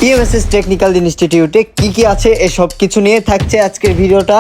TMSS technical ইনস্টিটিউটে কি আছে এসব কিছু নিয়ে থাকছে আজকের ভিডিওটা।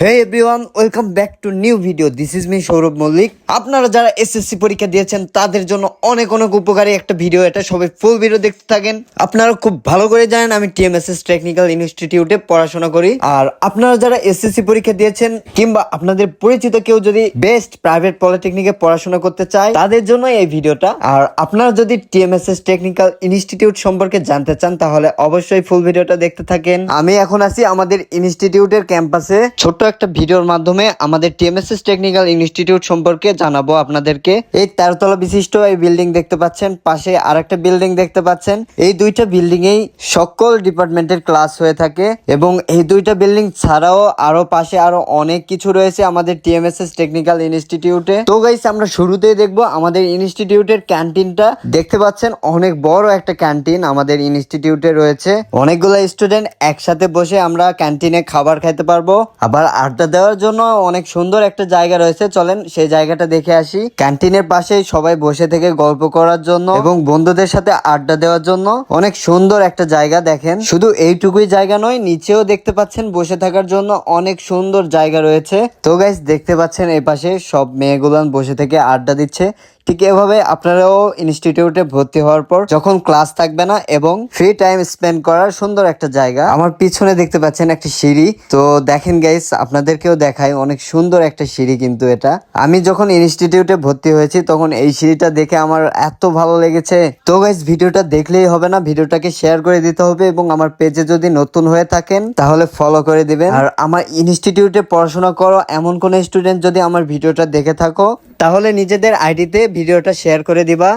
Hey everyone, welcome back to new video. This is me Sourav Mallick. আপনারা যারা এসএসসি পরীক্ষা দিয়েছেন তাদের জন্য অনেক উপকারী একটা ভিডিও এটা, সবাই ফুল ভিডিও দেখতে থাকেন। আপনারা খুব ভালো করে জানেন আমি টিএমএসএস টেকনিক্যাল ইনস্টিটিউটে পড়াশোনা করি। আর আপনারা যারা এসএসসি পরীক্ষা দিয়েছেন কিংবা আপনাদের পরিচিত কেউ যদি বেস্ট প্রাইভেট পলিটেকনিকে পড়াশোনা করতে চায় তাদের জন্য এই ভিডিওটা। আর আপনারা যদি টিএমএসএস টেকনিক্যাল ইনস্টিটিউট সম্পর্কে জানতে চান তাহলে অবশ্যই ফুল ভিডিওটা দেখতে থাকেন। আমি এখন আছি আমাদের ইনস্টিটিউটের ক্যাম্পাসে। ছোট্ট একটা ভিডিওর মাধ্যমে আমাদের টিএমএসএস টেকনিক্যাল ইনস্টিটিউট সম্পর্কে জানাবো আপনাদেরকে। এই 13 তলা বিশিষ্ট এই বিল্ডিং দেখতে পাচ্ছেন, পাশে আরেকটা বিল্ডিং দেখতে পাচ্ছেন। এই দুইটা বিল্ডিং এই সকল ডিপার্টমেন্টের ক্লাস হয়ে থাকে এবং এই দুইটা বিল্ডিং ছাড়াও আরো পাশে আরো অনেক কিছু রয়েছে আমাদের টিএমএসএস টেকনিক্যাল ইনস্টিটিউটে। তো গাইস আমরা শুরুতেই দেখবো আমাদের ইনস্টিটিউটের ক্যান্টিনটা। দেখতে পাচ্ছেন অনেক বড় একটা ক্যান্টিন আমাদের ইনস্টিটিউটে রয়েছে। অনেকগুলো স্টুডেন্ট একসাথে বসে আমরা ক্যান্টিনে খাবার খাইতে পারবো। আবার আড্ডা দেওয়ার জন্য অনেক সুন্দর একটা জায়গা রয়েছে, চলেন সেই জায়গাটা দেখে আসি। ক্যান্টিনের পাশেই সবাই বসে থেকে গল্প করার জন্য এবং বন্ধুদের সাথে আড্ডা দেওয়ার জন্য অনেক সুন্দর একটা জায়গা। দেখেন শুধু এইটুকুই জায়গা নয়, নিচেও দেখতে পাচ্ছেন বসে থাকার জন্য অনেক সুন্দর জায়গা রয়েছে। তো গাইস দেখতে পাচ্ছেন এই পাশে সব মেয়েগুলান বসে থেকে আড্ডা দিচ্ছে। ঠিক এভাবে আপনারাও ইনস্টিটিউটে ভর্তি হওয়ার পর যখন ক্লাস থাকবে না এবং ফ্রি টাইম স্পেন্ড করার সুন্দর একটা জায়গা। আমার পিছনে দেখতে পাচ্ছেন একটা সিঁড়ি। তো দেখেন গাইস আপনাদেরকেও দেখাই, অনেক সুন্দর একটা সিঁড়ি কিন্তু এটা। আমি যখন ইনস্টিটিউটে ভর্তি হয়েছি তখন এই সিঁড়িটা দেখে আমার এত ভালো লেগেছে। তো গাইস ভিডিওটা দেখলেই হবে না, ভিডিওটাকে শেয়ার করে দিতে হবে এবং আমার পেজে যদি নতুন হয়ে থাকেন তাহলে ফলো করে দিবেন। আর আমার ইনস্টিটিউটে পড়াশোনা করো এমন কোন স্টুডেন্ট যদি আমার ভিডিওটা দেখে থাকো তাহলে নিজেদের আইডিতে ভিডিওটা শেয়ার করে দিবা।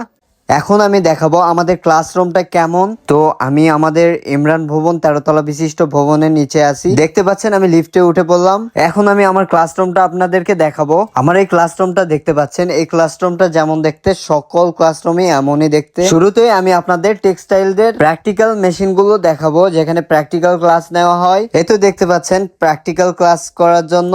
এখন আমি দেখাবো আমাদের ক্লাসরুমটা কেমন। তো আমি আমাদের ইমরান ভবন 13 তলা বিশিষ্ট ভবনের নিচে আছি। দেখতে পাচ্ছেন আমি লিফটে উঠে পড়লাম। এখন আমি আমার ক্লাসরুমটা আপনাদেরকে দেখাবো। আমার এই ক্লাসরুমটা দেখতে পাচ্ছেন, এই ক্লাসরুমটা যেমন দেখতে সকল ক্লাসরুমে এমনই দেখতে। শুরুতেই আমি আপনাদের টেক্সটাইলদের প্র্যাকটিক্যাল মেশিন গুলো দেখাবো যেখানে প্র্যাকটিক্যাল ক্লাস নেওয়া হয়। এই তো দেখতে পাচ্ছেন প্র্যাকটিক্যাল ক্লাস করার জন্য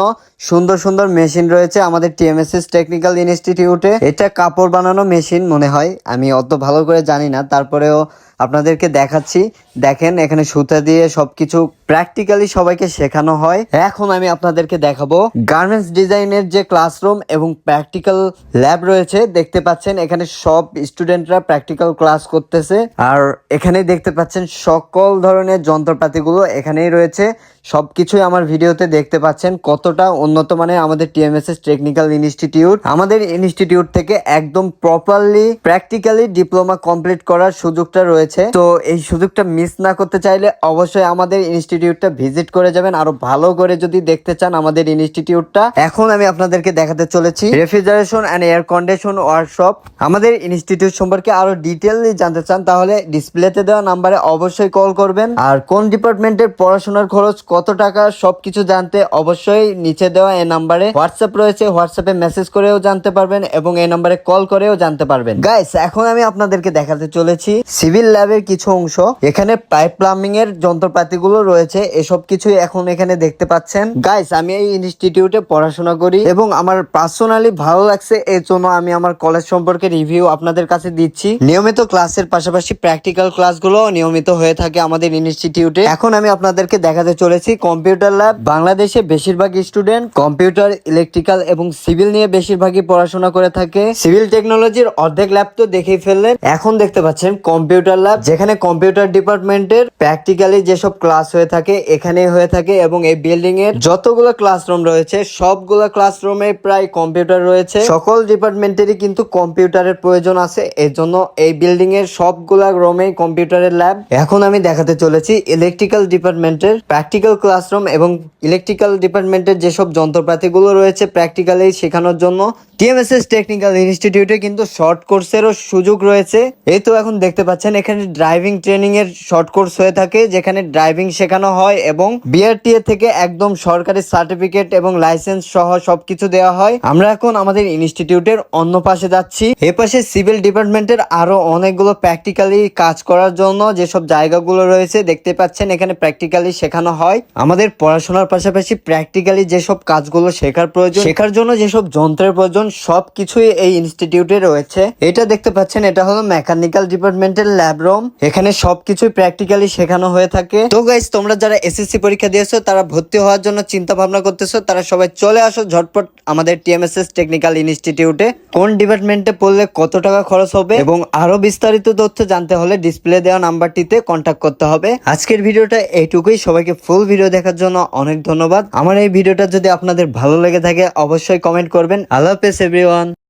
সুন্দর সুন্দর মেশিন রয়েছে আমাদের টিএমএসএস টেকনিক্যাল ইনস্টিটিউটে। এটা কাপড় বানানো মেশিন মনে হয়, আমি অত ভালো করে জানি না, তারপরেও আপনাদেরকে দেখাচ্ছি। দেখেন এখানে সুতা দিয়ে সবকিছু প্র্যাকটিক্যালি সবাইকে শেখানো হয়। এখন আমি আপনাদেরকে দেখাবো গার্মেন্টস ডিজাইনের যে ক্লাসরুম এবং প্র্যাকটিক্যাল ল্যাব রয়েছে। দেখতে পাচ্ছেন এখানে সব স্টুডেন্টরা প্র্যাকটিক্যাল ক্লাস করতেছে। আর এখানে দেখতে পাচ্ছেন সকল ধরনের যন্ত্রপাতিগুলো এখানেই রয়েছে। সবকিছুই আমার ভিডিওতে দেখতে পাচ্ছেন কতটা উন্নত মানের আমাদের টিএমএসএস টেকনিক্যাল ইনস্টিটিউট। আমাদের ইনস্টিটিউট থেকে একদম প্রপারলি প্র্যাকটিক্যালি ডিপ্লোমা কমপ্লিট করার সুযোগটা রয়েছে। তো এই সুযোগটা মিস না করতে চাইলে অবশ্যই আমাদের ইনস্টিটিউটটা ভিজিট করে যাবেন আরো ভালো করে যদি দেখতে চান আমাদের ইনস্টিটিউটটা। এখন আমি আপনাদেরকে দেখাতে চলেছি refrigeration and air condition workshop. আমাদের ইনস্টিটিউট সম্পর্কে আরো ডিটেইললি জানতে চান তাহলে ডিসপ্লেতে দেওয়া নাম্বারে অবশ্যই কল করবেন। আর কোন ডিপার্টমেন্টের পড়াশোনার খরচ কত টাকা সবকিছু জানতে অবশ্যই নিচে দেওয়া এই নাম্বারে হোয়াটসঅ্যাপ রয়েছে, হোয়াটসঅ্যাপে মেসেজ করেও জানতে পারবেন এবং এই নাম্বারে কল করেও জানতে পারবেন। গাইস এখন আমি আপনাদেরকে দেখাতে চলেছি সিভিল ল্যাবের কিছু অংশ। এখানে পাইপ প্লাম্বিং এর যন্ত্রপাতিগুলো রয়েছে, এসব কিছুই এখন এখানে দেখতে পাচ্ছেন। গাইস আমি এই ইনস্টিটিউটে পড়াশোনা করি এবং আমার পার্সোনালি ভালো লাগছে, এর জন্য আমি আমার কলেজ সম্পর্কে রিভিউ আপনাদের কাছে দিচ্ছি। নিয়মিত ক্লাসের পাশাপাশি প্র্যাকটিক্যাল ক্লাসগুলো নিয়মিত হয়ে থাকে আমাদের ইনস্টিটিউটে। এখন আমি আপনাদেরকে দেখাতে চলেছি কম্পিউটার ল্যাব। বাংলাদেশে বেশিরভাগ স্টুডেন্ট কম্পিউটার, ইলেকট্রিক্যাল এবং সিভিল নিয়ে বেশিরভাগই পড়াশোনা করে থাকে। সিভিল টেকনোলজির অর্ধেক ল্যাব তো দেখেই ফেললেন, এখন দেখতে পাচ্ছেন কম্পিউটার ল্যাব যেখানে কম্পিউটার ডিপার্টমেন্টের প্র্যাকটিক্যালি যেসব ক্লাস হয়ে থাকে এখানেই হয়ে থাকে এবং এই বিল্ডিং এর যতগুলো ক্লাসরুম রয়েছে সবগুলো ক্লাসরুমে প্রায় কম্পিউটার রয়েছে। সকল ডিপার্টমেন্টেরই কিন্তু কম্পিউটারের প্রয়োজন আছে, এর জন্য এই বিল্ডিং এর সবগুলা রুমেই কম্পিউটারের ল্যাব। এখন আমি দেখাতে চলেছি ইলেকট্রিক্যাল ডিপার্টমেন্টের প্র্যাকটিক্যাল ক্লাসরুম এবং ইলেকট্রিক্যাল ডিপার্টমেন্টের যেসব যন্ত্রপাতিগুলো রয়েছে প্র্যাকটিক্যালি শেখানোর জন্য টিএমএসএস টেকনিক্যাল ইনস্টিটিউটে কিন্তু শর্ট কোর্সেরও সুযোগ রয়েছে। এই তো এখন দেখতে পাচ্ছেন এখানে ড্রাইভিং ট্রেনিং এর শর্ট কোর্স হয়ে থাকে যেখানে ড্রাইভিং শেখানো হয় এবং বিআরটিএ থেকে একদম সরকারি সার্টিফিকেট এবং লাইসেন্স সহ সবকিছু দেওয়া হয়। আমরা এখন আমাদের ইনস্টিটিউটের অন্য পাশে যাচ্ছি। এ পাশে সিভিল ডিপার্টমেন্টের আরো অনেকগুলো প্র্যাকটিক্যালি কাজ করার জন্য যেসব জায়গাগুলো রয়েছে দেখতে পাচ্ছেন এখানে প্র্যাকটিক্যালি শেখানো হয়। আমাদের পড়াশোনার পাশাপাশি প্র্যাকটিক্যালি যেসব কাজগুলো শেখার প্রয়োজন, শেখার জন্য যেসব যন্ত্রের প্রয়োজন সবকিছুই এই ইনস্টিটিউটে রয়েছে। এটা দেখতে পাচ্ছেন, এটা হলো মেকানিক্যাল ডিপার্টমেন্টের ল্যাব রুম। এখানে সবকিছুই প্র্যাকটিক্যালি শেখানো হয়ে থাকে। তো গাইস, তোমরা যারা এসএসসি পরীক্ষা দিয়েছো, তারা ভর্তি হওয়ার জন্য চিন্তা ভাবনা করতেছো, তারা সবাই চলে আসো ঝটপট আমাদের টিএমএসএস টেকনিক্যাল ইনস্টিটিউটে। কোন ডিপার্টমেন্টে পড়লে কত টাকা খরচ হবে এবং আরো বিস্তারিত তথ্য জানতে হলে ডিসপ্লে দেওয়া নাম্বারটিতে কন্ট্যাক্ট করতে হবে। আজকের ভিডিওটা এইটুকুই। সবাইকে ফুল ভিডিও দেখার জন্য অনেক ধন্যবাদ। আমার এই ভিডিওটা যদি আপনাদের ভালো লেগে থাকে অবশ্যই কমেন্ট করবেন। আল্লাহ হাফেজ এভরিওয়ান।